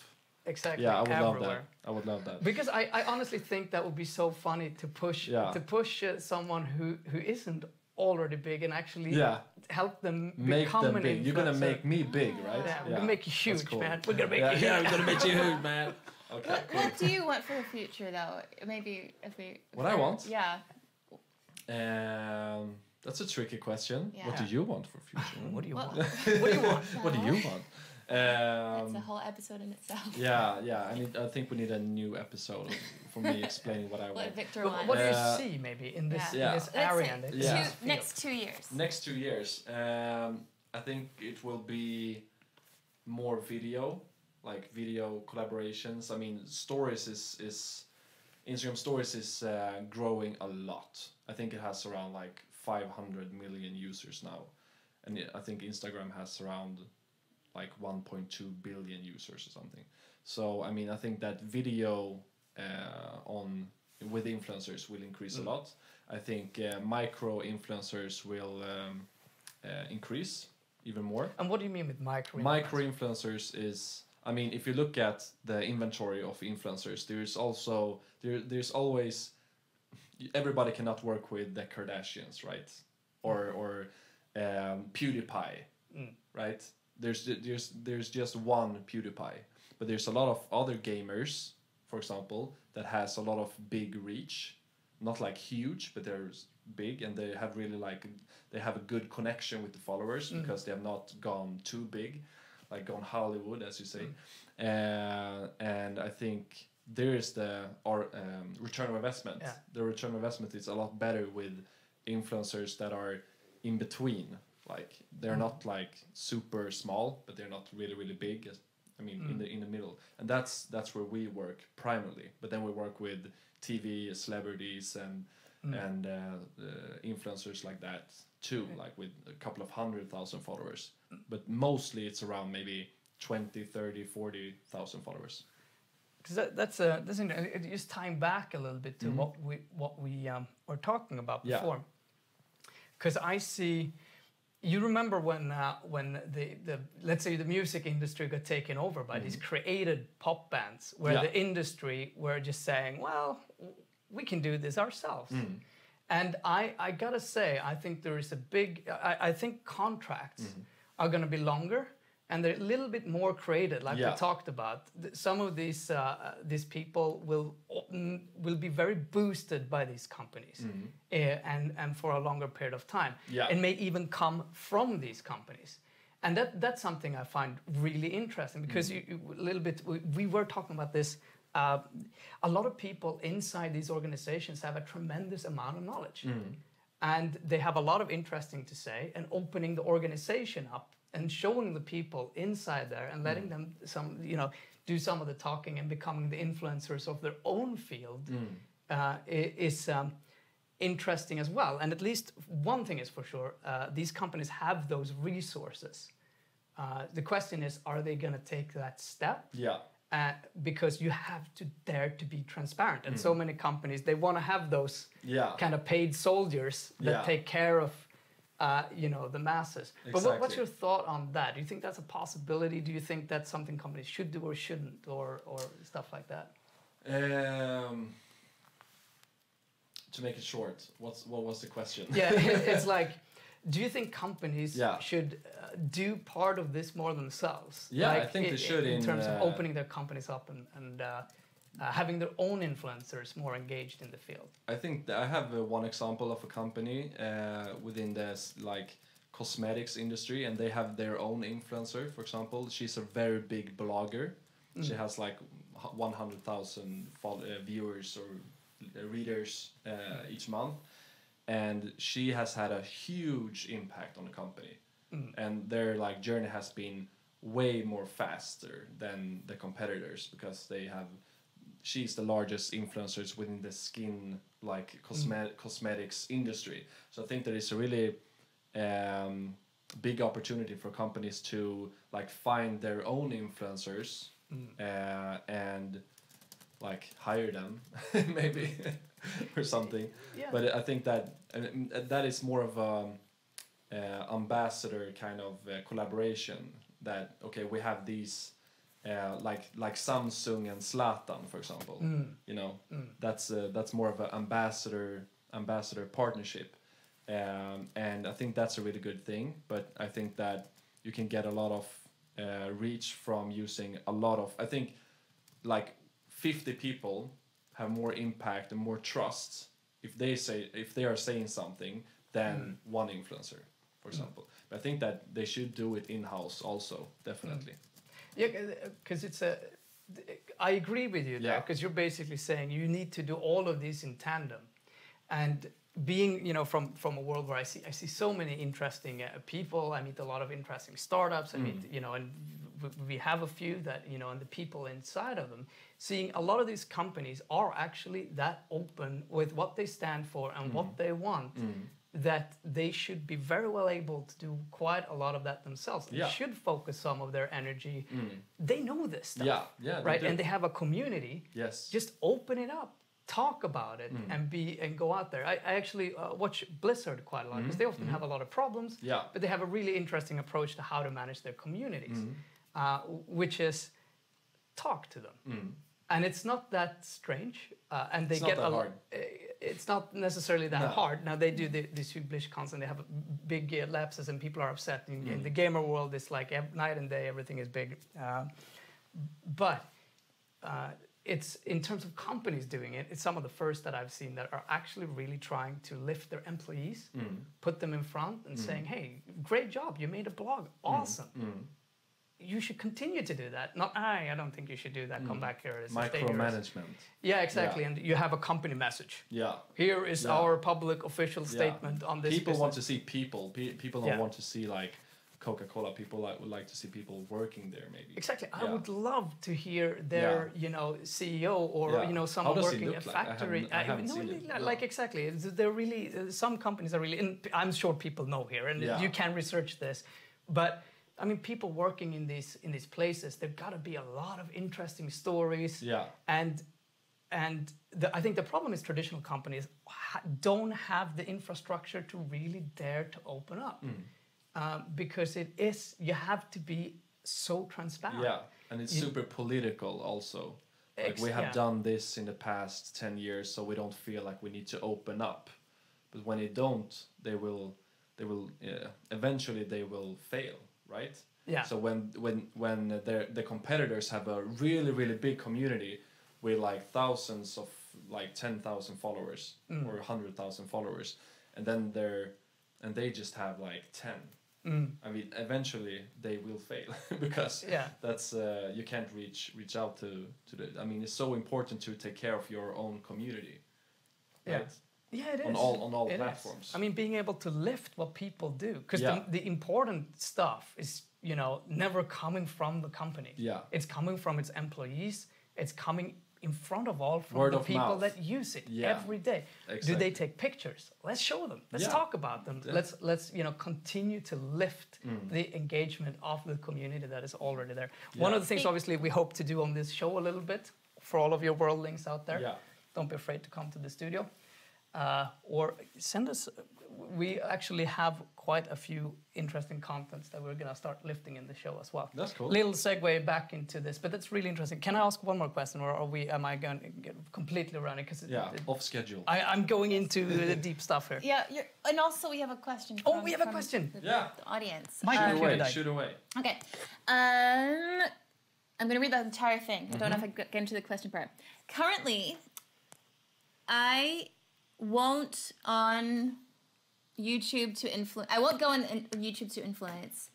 Exactly. Yeah, I would everywhere. love that. I would love that. Because I honestly think that would be so funny to push someone who isn't already big and actually help them become an big. influencer. You're gonna make me big, right? Yeah, we're gonna make you huge, cool. man. We're gonna make you huge. Yeah, we're gonna make you huge, man. Okay. What do you want for the future, though? Maybe if we. What I want? Yeah. That's a tricky question. Yeah. What do you want for future? What do you want? What do you want? What do you want? It's a whole episode in itself. Yeah. I think we need a new episode for me explaining what I want. What Viktor wants. What do you see maybe in this Let's area? say next 2 years. Next 2 years, I think it will be more video, like video collaborations. I mean, stories is Instagram stories is growing a lot. I think it has around like 500 million users now, and I think Instagram has around like 1.2 billion users or something. So I mean, I think that video with influencers will increase a lot. I think micro influencers will increase even more. And what do you mean with micro? Micro influencers is, I mean, if you look at the inventory of influencers, there's always, everybody cannot work with the Kardashians, right? Or PewDiePie, right? There's just one PewDiePie, but there's a lot of other gamers, for example, that has a lot of big reach, not like huge, but they're big, and they have really they have a good connection with the followers because they have not gone too big, like gone Hollywood, as you say. And I think there is our return of investment. Yeah. The return of investment is a lot better with influencers that are in between. Like they're not like super small, but they're not really, really big. I mean, in the middle, and that's where we work primarily. But then we work with TV celebrities and influencers like that too, like with a couple of 100,000 followers. But mostly it's around maybe 20, 30, 40,000 followers. because that's just tying back a little bit to what we were talking about before. Because I see, you remember when the let's say the music industry got taken over by these created pop bands, where the industry were just saying, well, we can do this ourselves. And I gotta say, I think there is a big, I think contracts are gonna be longer, and they're a little bit more created, like we talked about. Some of these people will be very boosted by these companies, and for a longer period of time, and may even come from these companies. And that's something I find really interesting, because we were talking about this. A lot of people inside these organizations have a tremendous amount of knowledge, and they have a lot of interesting to say, and opening the organization up and showing the people inside there and letting them do some of the talking and becoming the influencers of their own field is interesting as well. And at least one thing is for sure, these companies have those resources. The question is, are they going to take that step? Because you have to dare to be transparent, and so many companies, they want to have those kind of paid soldiers that take care of the masses. But what's your thought on that? Do you think that's a possibility? Do you think that's something companies should do or shouldn't, or stuff like that? To make it short, what was the question? It's like, do you think companies should do part of this more themselves? I think they should in terms of opening their companies up and having their own influencers more engaged in the field. I think I have one example of a company within this cosmetics industry, and they have their own influencer. For example, she's a very big blogger. She has 100,000 viewers or readers each month. And she has had a huge impact on the company, and their journey has been way more faster than the competitors, because she's the largest influencers within the skin cosmetics industry. So I think there is a really big opportunity for companies to find their own influencers and hire them maybe or something. But I think that is more of a ambassador kind of collaboration, that we have these like Samsung and Zlatan, for example. That's more of an ambassador partnership, and I think that's a really good thing. But I think that you can get a lot of reach from using a lot of, I think 50 people have more impact and more trust if they are saying something than one influencer, for example. But I think that they should do it in-house also, definitely. Yeah, because I agree with you there, because you're basically saying you need to do all of these in tandem. And being, from a world where I see so many interesting people, I meet a lot of interesting startups, I meet, and we have a few that, and the people inside of them, seeing a lot of these companies are actually that open with what they stand for and what they want, that they should be very well able to do quite a lot of that themselves. They should focus some of their energy. They know this stuff, right? And they have a community. Just open it up. Talk about it and go out there. I actually watch Blizzard quite a lot, because they often have a lot of problems, but they have a really interesting approach to how to manage their communities, which is talk to them. And it's not that strange, and they get a lot. It's not necessarily that hard. Now they do these huge BlizzCons, and they have big lapses, and people are upset. In the gamer world, it's like night and day, everything is big. But it's, in terms of companies doing it, it's some of the first that I've seen that are actually really trying to lift their employees, put them in front, and saying, "Hey, great job! You made a blog, awesome. You should continue to do that. Not, I don't think you should do that. Come back here." Micromanagement. Yeah, exactly. And you have a company message. Here is our public official statement on this. People want to see people. People don't want to see Coca-Cola. People would like to see people working there, maybe. Exactly. I would love to hear their, CEO or someone working in a factory. I haven't seen it. Like exactly. They're really, some companies are really, and I'm sure people know here, and you can research this, but I mean, people working in these places, there've got to be a lot of interesting stories. Yeah. And I think the problem is traditional companies don't have the infrastructure to really dare to open up, because you have to be so transparent. Yeah, and it's super political also. Like we have done this in the past 10 years, so we don't feel like we need to open up. But when they don't, they will eventually they will fail, right? Yeah. So when the competitors have a really big community with like thousands of like 10,000 followers or 100,000 followers, and then they just have like 10. I mean, eventually they will fail because that's you can't reach out to the. I mean, it's so important to take care of your own community. Right? Yeah, it is. On all It platforms. is. I mean, being able to lift what people do, because the important stuff is, never coming from the company. Yeah. It's coming from its employees. It's coming in front of all from Word the of people mouth. that use it every day. Exactly. Do they take pictures? Let's show them. Let's talk about them. Let's continue to lift the engagement of the community that is already there. One of the things, obviously, we hope to do on this show a little bit for all of your worldlings out there. Yeah. Don't be afraid to come to the studio. Or send us. We actually have quite a few interesting contents that we're going to start lifting in the show as well. That's cool. Little segue back into this, but that's really interesting. Can I ask one more question, or am I going to get completely around it? Because off schedule. I'm going into the deep stuff here. Yeah, and also we have a question. We have a question. The audience. Shoot away. Okay. I'm going to read the entire thing. I don't know if I get into the question part. Currently, I won't on YouTube to influence. I won't go on YouTube to influence,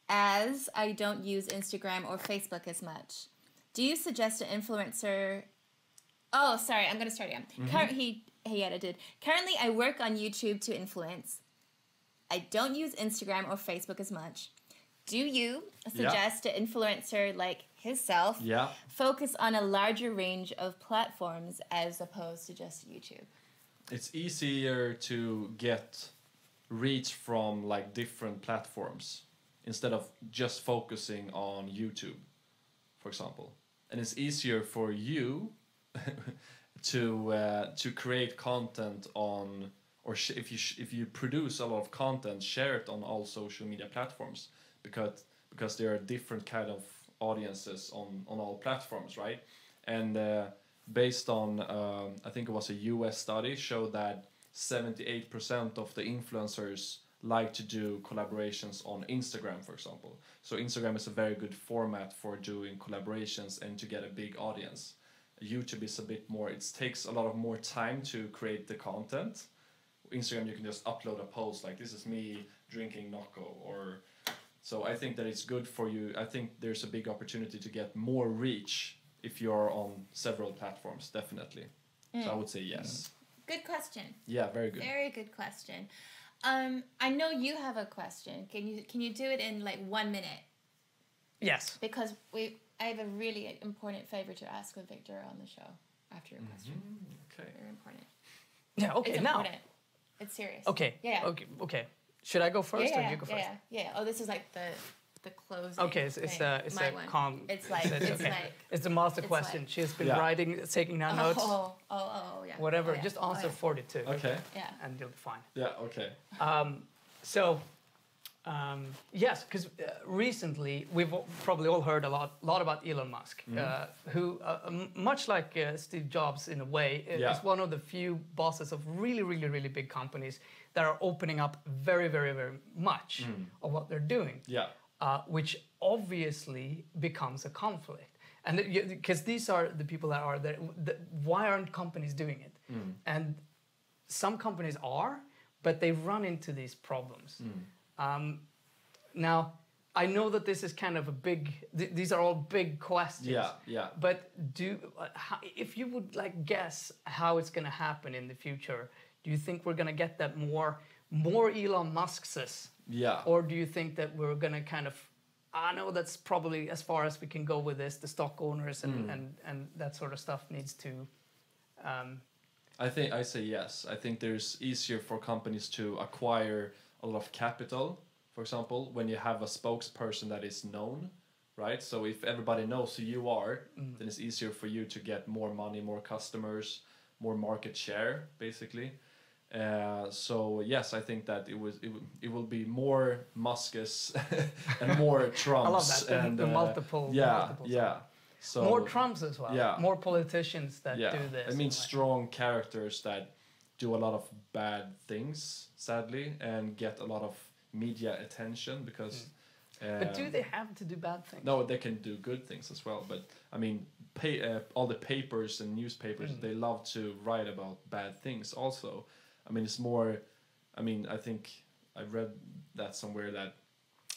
as I don't use Instagram or Facebook as much. Do you suggest an influencer? Oh, sorry, I'm gonna start again. He edited. Currently, I work on YouTube to influence. I don't use Instagram or Facebook as much. Do you suggest an influencer like himself focus on a larger range of platforms as opposed to just YouTube? It's easier to get reach from like different platforms instead of just focusing on YouTube, for example. And it's easier for you to create content on, or if you produce a lot of content, share it on all social media platforms, because there are different kind of audiences on all platforms, right? And based on, I think it was a US study, showed that 78% of the influencers like to do collaborations on Instagram, for example. So Instagram is a very good format for doing collaborations and to get a big audience. YouTube is a bit more, it takes a lot of more time to create the content. Instagram, you can just upload a post like, this is me drinking Nocco, or... So I think that it's good for you. I think there's a big opportunity to get more reach if you're on several platforms, definitely. So I would say yes. Good question. Yeah, very good. Very good question. I know you have a question. Can you do it in like 1 minute? Yes. Because I have a really important favor to ask with Victor on the show after your question. Okay. Very important. Yeah. Okay. It's now. important. It's serious. Okay. Yeah. Okay. Should I go first or you go first? Yeah. Oh, this is like the closing. Okay, it's a one. calm. It's like it's like it's the master question. like, She's been writing, taking down notes. Yeah. Whatever. Oh, yeah. Just answer 42. Okay. Yeah. And you'll be fine. Yeah. Okay. Yes, because recently we've probably all heard a lot about Elon Musk, who, much like Steve Jobs in a way, is one of the few bosses of really big companies that are opening up very much of what they're doing. Yeah. Which obviously becomes a conflict. And because these are the people that are there, why aren't companies doing it? And some companies are, but they run into these problems. Now, I know that this is kind of a big, these are all big questions. Yeah. But if you would like guess how it's going to happen in the future, do you think we're going to get that more Elon Musk's? Yeah. Or do you think that we're going to kind of, I know that's probably as far as we can go with this, the stock owners and that sort of stuff needs to... I say yes. I think there's easier for companies to acquire a lot of capital. For for example, when you have a spokesperson that is known, right? So if everybody knows who you are, then it's easier for you to get more money, more customers, more market share, basically. So yes, I think that it will be more Musks and more Trumps. I love that. And The multiple. yeah, multiple yeah. So more Trumps as well. Yeah. More politicians that yeah, do this. I mean strong characters that do a lot of bad things, sadly, and get a lot of media attention because. But do they have to do bad things? No, they can do good things as well. But I mean, all the papers and newspapers, they love to write about bad things also. I mean, it's more. I mean, I think I read that somewhere that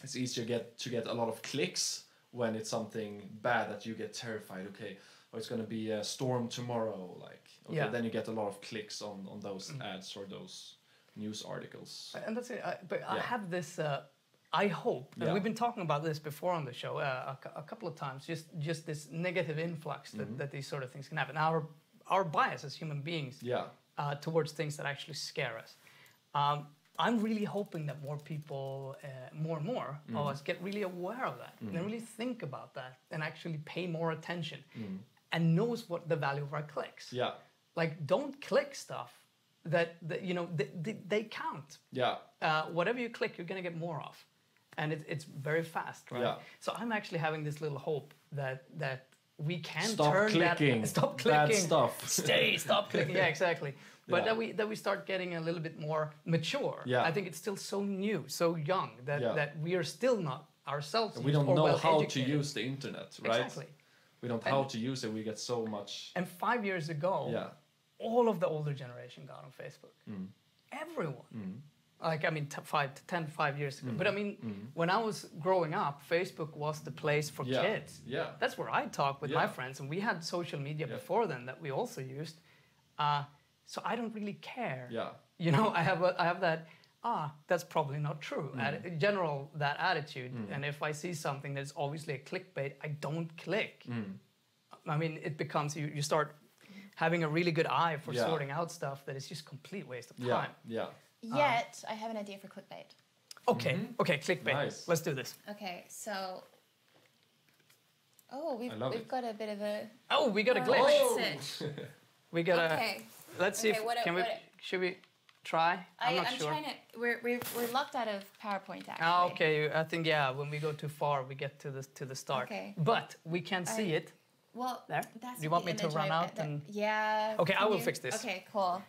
it's easier to get a lot of clicks when it's something bad that you get terrified. Okay, or it's going to be a storm tomorrow. Like, okay, then you get a lot of clicks on those ads or those news articles. And that's it. I have this. I hope, and we've been talking about this before on the show a couple of times. Just this negative influx that these sort of things can have, and our bias as human beings. Towards things that actually scare us. I'm really hoping that more people, more and more of us get really aware of that and really think about that and actually pay more attention and knows what the value of our clicks. Yeah. Like, don't click stuff that you know, they count. Yeah. Whatever you click, you're going to get more of. And it's very fast, right? Yeah. So I'm actually having this little hope that we can stop turn clicking. that. Stop clicking. Bad stuff. Stop clicking. Yeah, exactly. But that we start getting a little bit more mature. Yeah. I think it's still so new, so young that we are still not ourselves. And we don't know how to use the internet, right? Exactly. We don't know how to use it. We get so much. And 5 years ago, all of the older generation got on Facebook. Everyone. Like, I mean, 5 years ago. But I mean, when I was growing up, Facebook was the place for kids. Yeah. That's where I talked with my friends, and we had social media before then that we also used. So I don't really care. Yeah. You know, I have that. That's probably not true. In general, that attitude. And if I see something that's obviously a clickbait, I don't click. I mean, it becomes you start having a really good eye for sorting out stuff that is just complete waste of time. Yeah. Yet, I have an idea for clickbait. Okay, okay, clickbait. Nice. Let's do this. Okay, so... Oh, we've it. got a bit of a... Oh, we got a glitch. Oh, that's it. We got a... Okay. Let's see Okay, if... Should we try? I'm not sure. Trying to... We're locked out of PowerPoint, actually. Okay. I think, when we go too far, we get to the start. Okay. But we can see it. Well, there. that's Do you want me to run out and... Yeah. Okay, I will fix this. Okay, cool.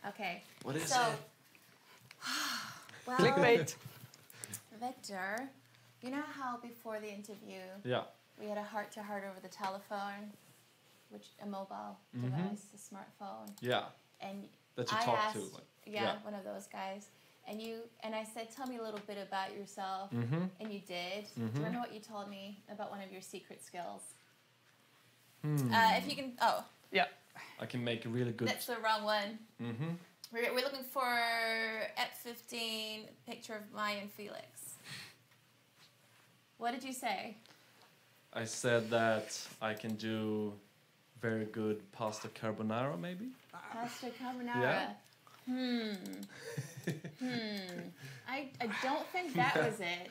Okay. What is so, it? Well, Clickbait. Victor, you know how before the interview we had a heart-to-heart over the telephone, which a mobile device, a smartphone. Yeah. And that you I talk asked, to. Like, one of those guys. And I said, tell me a little bit about yourself. And you did. Do you remember what you told me about one of your secret skills? If you can... Oh. Yeah. I can make a really good... That's the wrong one. We're looking for F15 picture of Maya and Felix. What did you say? I said that I can do very good pasta carbonara, maybe? Pasta carbonara. Yeah. I don't think that was it.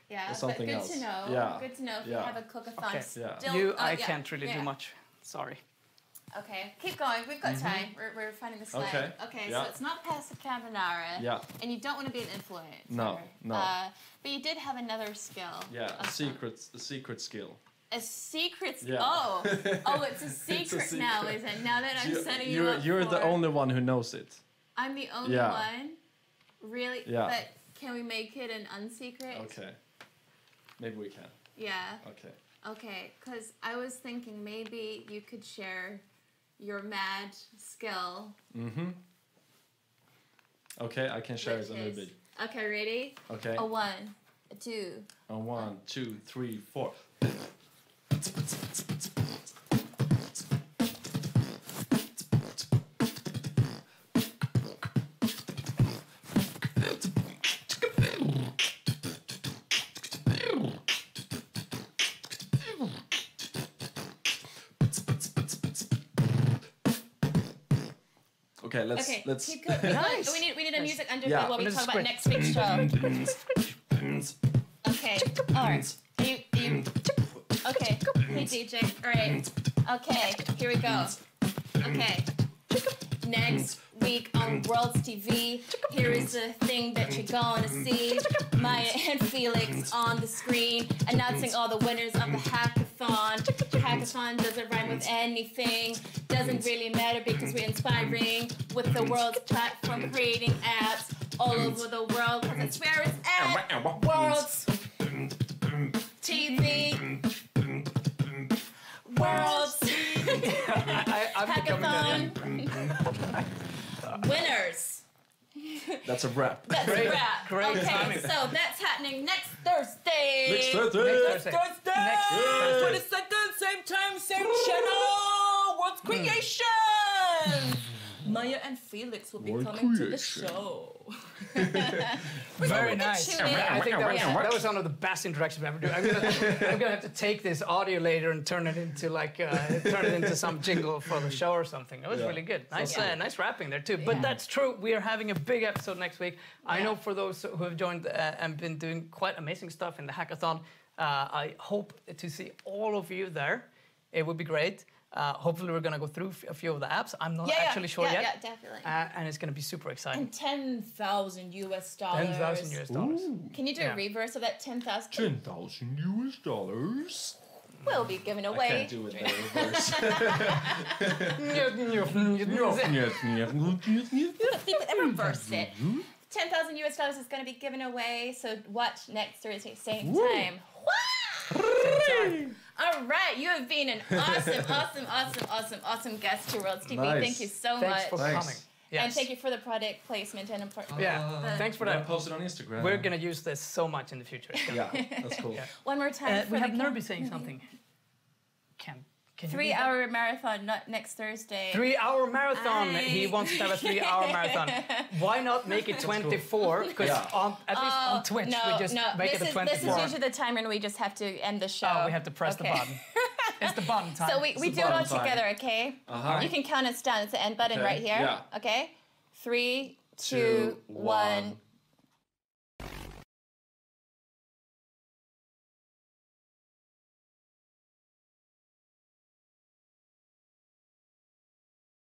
Yeah, but good else. to know. Yeah. Good to know if you have a cookathon. Okay. Still, I can't really do much. Sorry. Okay, keep going. We've got time. We're finding the slide. Okay, so it's not pasta carbonara. Yeah. And you don't want to be an influencer. No. But you did have another skill. Yeah, a secret skill. A secret skill? Yeah. Oh, it's a secret now, is it? Now that I'm setting you up You're the only one who knows it. I'm the only one? Really? Yeah. But can we make it an unsecret? Okay. Maybe we can. Yeah. Okay, because I was thinking maybe you could share your mad skill. Okay, I can share it a little bit. Okay, ready? Okay. A 1, a 2. A 1, 2, 3, 4. Okay, Okay, let's keep going. Nice. We need a music underfit Yeah. while we This talk is about great. next week's show. Okay. All right. You. Okay. Hey DJ. All right. Okay. Here we go. Okay. Next week on WRLDS TV, here is the thing that you're gonna see. Maya and Felix on the screen, announcing all the winners of the hackathon. Hackathon doesn't rhyme with anything. Doesn't really matter because we're inspiring with the world's platform, creating apps all over the world. Because it's where it's at. WRLDS TV. WRLDS I'm becoming Hackathon. Winners. That's a wrap. That's Great, a wrap. great Okay, timing. so that's happening next Thursday. Next Thursday. Next Thursday. Next Thursday. 22nd, same time, same channel. World's Creation. Maya and Felix will be World coming to the creation. show. Very nice. tune in. I think that was one of the best introductions I've ever done. I'm gonna have to take this audio later and turn it into some jingle for the show or something. That was really good. Nice, nice rapping there too. But that's true. We are having a big episode next week. I know for those who have joined and been doing quite amazing stuff in the hackathon. I hope to see all of you there. It would be great. Hopefully we're going to go through a few of the apps. I'm not actually sure yet. Yeah, definitely. And it's going to be super exciting. And $10,000 US. $10,000. Can you do a reverse of that 10,000? $10,000. Will be given I away. can't do it in reverse. Reverse it. $10,000 US is going to be given away. So watch next Thursday, same time. All right, you have been an awesome guest to WRLDS TV. Nice. Thank you so Thanks much. for coming. Yes. And thank you for the product placement and Thanks for We're gonna that. post it on Instagram. We're going to use this so much in the future. It's gonna- Yeah, that's cool. one more time. we for have the Nerby saying something. Can you read that? 3-hour marathon, not next Thursday. 3-hour marathon. Aye. He wants to have a 3-hour marathon. Why not make it 24? Because at least on Twitch we just make it a 24. This is usually the time when we just have to end the show. Oh, we have to press the button. It's the button time. So we do it all button time. together, okay? Uh-huh. You can count us down. It's the end button Okay. right here. Yeah. Okay? 3, 2, 2, 1. 1.